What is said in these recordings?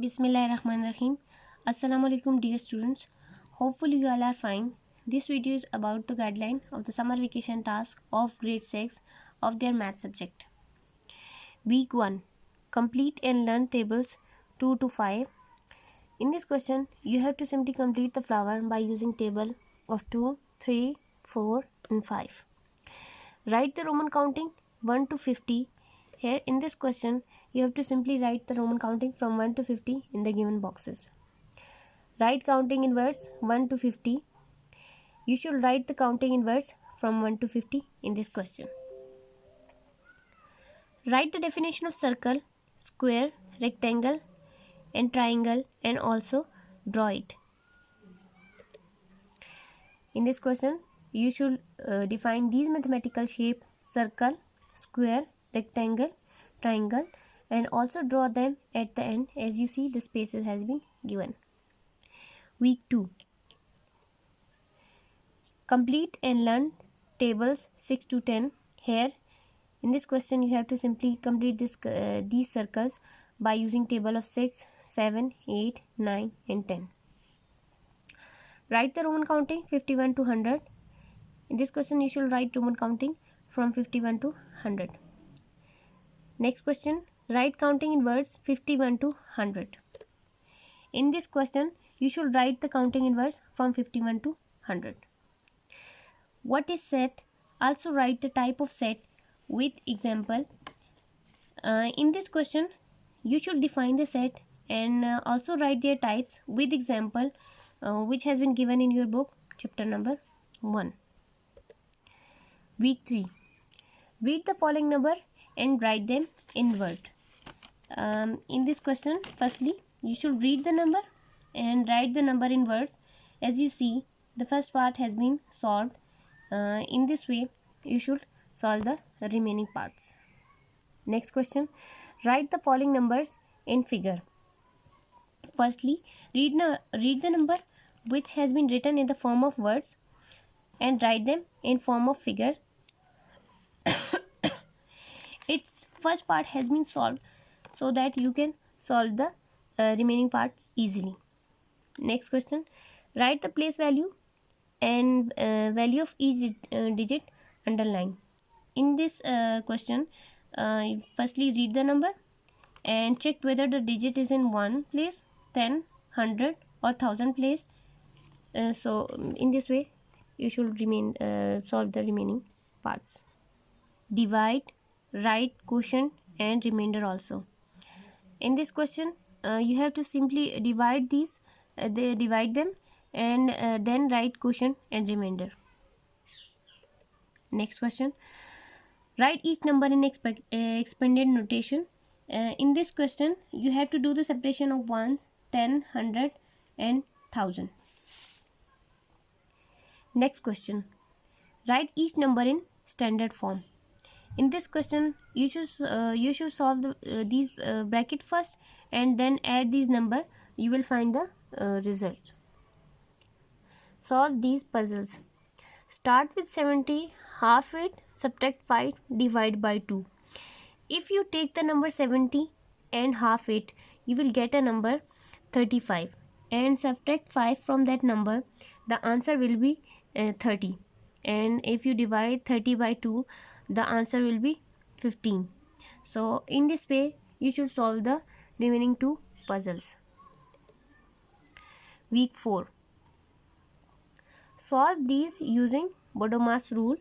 Bismillahirrahmanirrahim. Assalamu alaikum dear students. Hopefully you all are fine. This video is about the guideline of the summer vacation task of grade 6 of their math subject. Week 1. Complete and learn tables 2 to 5. In this question, you have to simply complete the flower by using table of 2, 3, 4 and 5. Write the Roman counting 1 to 50. Here in this question, you have to simply write the Roman counting from 1 to 50 in the given boxes. Write counting in words 1 to 50. You should write the counting in words from 1 to 50 in this question. Write the definition of circle, square, rectangle and triangle and also draw it. In this question, you should define these mathematical shape circle, square, rectangle, triangle and also draw them at the end. As you see, the spaces has been given. Week 2. Complete and learn tables 6 to 10. Here in this question you have to simply complete these circles by using table of 6, 7, 8, 9 and 10. Write the Roman counting 51 to 100. In this question you should write Roman counting from 51 to 100. Next question, write counting in words 51 to 100. In this question you should write the counting in words from 51 to 100. What is set? Also write the type of set with example. In this question you should define the set and also write their types with example which has been given in your book chapter number 1. Week 3. Read the following number and write them in word. In this question, firstly you should read the number and write the number in words. As you see, the first part has been solved. In this way you should solve the remaining parts. Next question, write the following numbers in figure. Firstly, read the number which has been written in the form of words and write them in form of figure. Its first part has been solved so that you can solve the remaining parts easily. Next question, write the place value and value of each digit underline. In this question, firstly read the number and check whether the digit is in 1 place, 10, 100 or 1000 place. So in this way you should solve the remaining parts. Divide, write quotient and remainder also. In this question you have to simply divide them and then write quotient and remainder. Next question, write each number in expanded notation. In this question you have to do the separation of ones, 10, 100 and 1000. Next question, write each number in standard form. In this question you should solve these bracket first and then add these number. You will find the result. Solve these puzzles. Start with 70, half it, subtract 5, divide by 2. If you take the number 70 and half it, you will get a number 35 and subtract 5 from that number, the answer will be 30. And if you divide 30 by 2, the answer will be 15. So in this way you should solve the remaining two puzzles. Week 4. Solve these using Bodemas rule.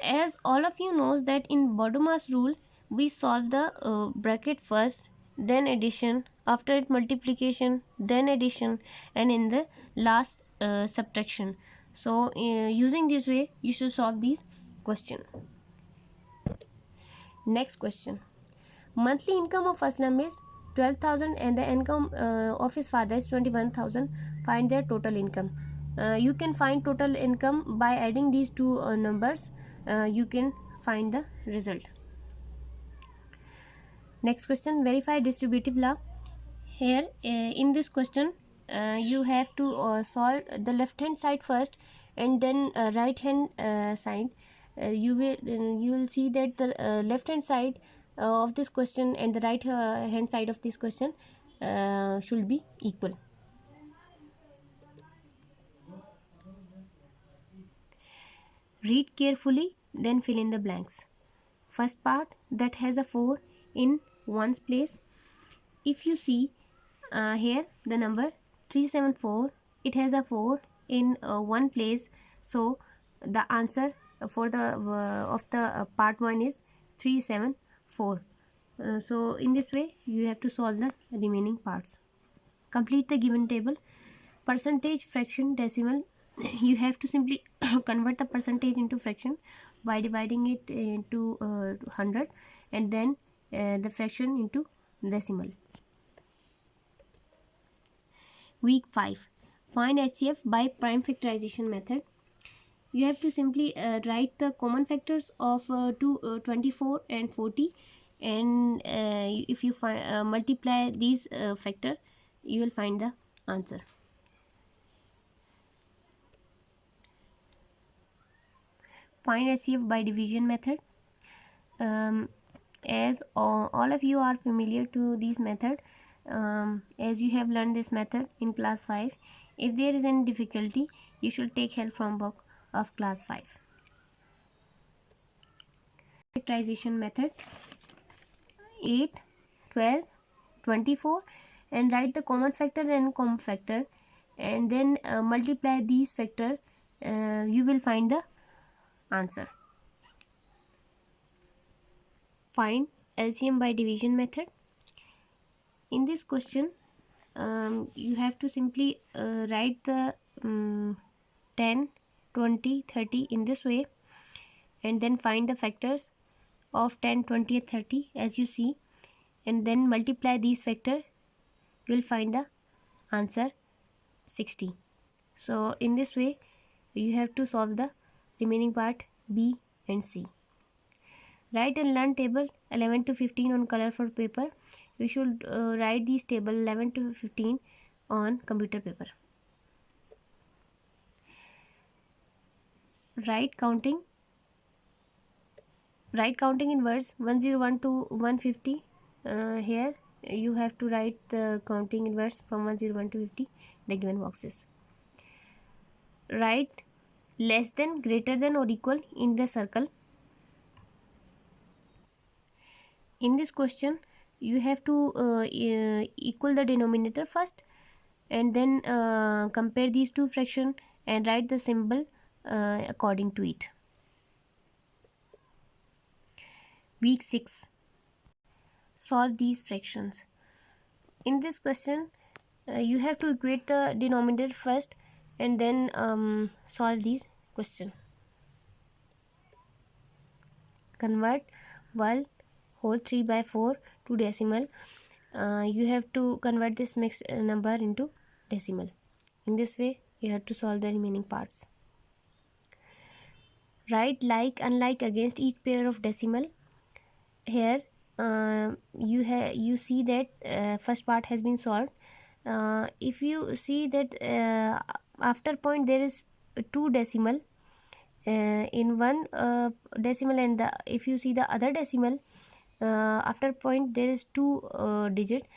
As all of you knows that in Bodemas rule we solve the bracket first, then addition, after it multiplication, then addition, and in the last subtraction. So using this way you should solve these question. Next question, monthly income of Aslam is 12,000 and the income of his father is 21,000. Find their total income. You can find total income by adding these two numbers. You can find the result. Next question, verify distributive law. Here in this question you have to solve the left hand side first and then right hand side. You will see that the left hand side of this question and the right hand side of this question should be equal. Read carefully, then fill in the blanks. First part, that has a 4 in ones place. If you see here the number 374, it has a 4 in one place, so the answer for the of the part 1 is 374. So in this way you have to solve the remaining parts. Complete the given table. Percentage, fraction, decimal. You have to simply convert the percentage into fraction by dividing it into 100, and then the fraction into decimal. Week 5. Find HCF by prime factorization method. You have to simply write the common factors of 24 and 40, and if you multiply these factor, you will find the answer. Find HCF by division method. As all of you are familiar to this method, as you have learned this method in class 5, if there is any difficulty, you should take help from book of class 5. Factorization method: 8, 12, 24, and write the common factor and common factor, and then multiply these factor, you will find the answer. Find LCM by division method. In this question, you have to simply write the 10, 20, 30 in this way, and then find the factors of 10, 20, 30 as you see, and then multiply these factors, you will find the answer 60. So in this way you have to solve the remaining part B and C. Write and learn table 11 to 15 on colorful paper. You should write these table 11 to 15 on computer paper. Write counting in words 101 to 150. Here you have to write the counting in words from 101 to 50, the given boxes. Write less than, greater than, or equal in the circle. In this question you have to equal the denominator first, and then compare these two fractions and write the symbol according to it. Week 6. Solve these fractions. In this question you have to equate the denominator first and then solve these question. Convert 1 whole 3 by 4 to decimal. You have to convert this mixed number into decimal. In this way you have to solve the remaining parts. Write like, unlike against each pair of decimal. Here you see that first part has been solved. If you see that after point there is 2 decimal in one decimal, and if you see the other decimal after point there is 2 digit.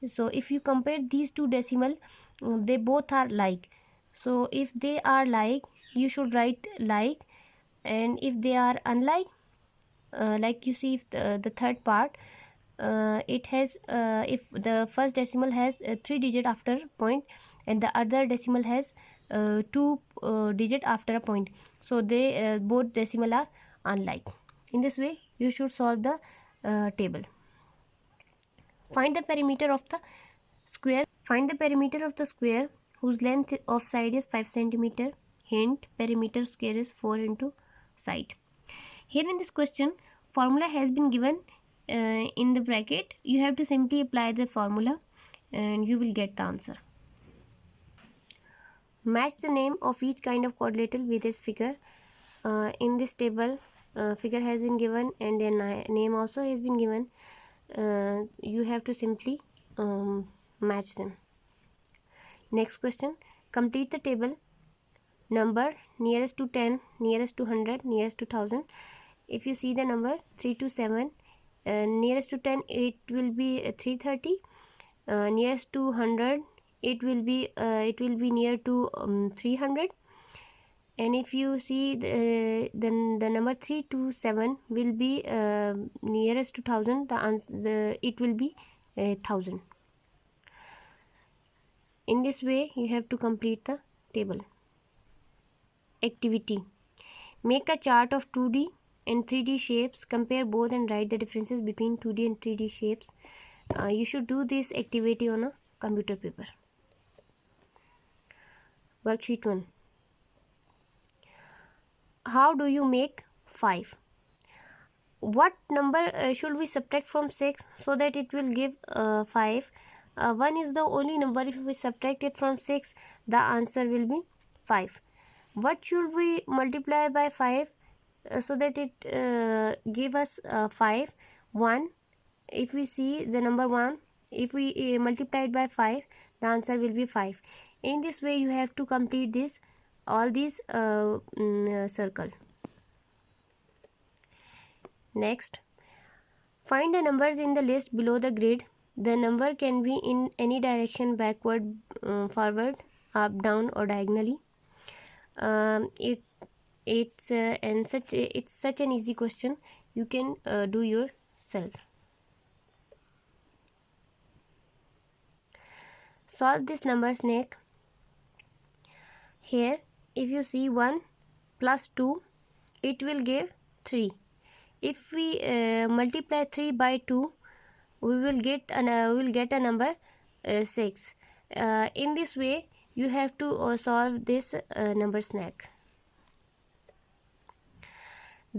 So if you compare these two decimal, they both are like. So if they are like, you should write like, and if they are unlike, like you see if the third part, it has if the first decimal has 3 digit after point and the other decimal has 2 digit after a point, so they both decimal are unlike. In this way you should solve the table. Find the perimeter of the square. Find the perimeter of the square whose length of side is 5 cm. Hint: perimeter square is 4 into side. Here in this question, formula has been given in the bracket. You have to simply apply the formula and you will get the answer. Match the name of each kind of quadrilateral with its figure. In this table, figure has been given and their name also has been given. You have to simply match them. Next question. Complete the table. Number nearest to 10, nearest to 100, nearest to 1000. If you see the number 3 to 7, nearest to 10 it will be 330, nearest to 100, it will be near to 300. And if you see then the number 3 to 7 will be nearest to 1000. It will be 1000. In this way you have to complete the table. Activity: make a chart of 2D and 3D shapes. Compare both and write the differences between 2D and 3D shapes. You should do this activity on a computer paper. Worksheet 1. How do you make 5? What number should we subtract from 6 so that it will give 5? 1 is the only number. If we subtract it from 6, the answer will be 5. What should we multiply by 5 so that it give us 5? 1. If we see the number 1, if we multiply it by 5, the answer will be 5. In this way you have to complete this all these circle. Next, find the numbers in the list below the grid. The number can be in any direction: backward, forward, up, down, or diagonally. It's such an easy question. You can do yourself. Solve this number snake. Here, if you see 1 plus 2, it will give 3. If we multiply 3 by 2, we will get a number 6. In this way, you have to solve this number snack.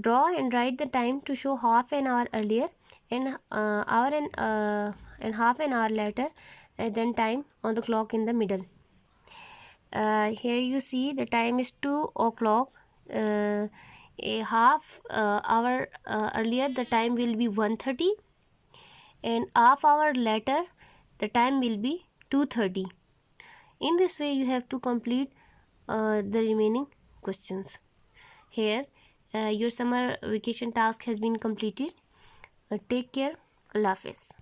Draw and write the time to show half an hour earlier and half an hour later, then time on the clock in the middle. Here you see the time is 2 o'clock. A half hour earlier the time will be 1:30, and half hour later the time will be 2:30. In this way you have to complete the remaining questions. Here your summer vacation task has been completed. Take care. Allah Hafiz.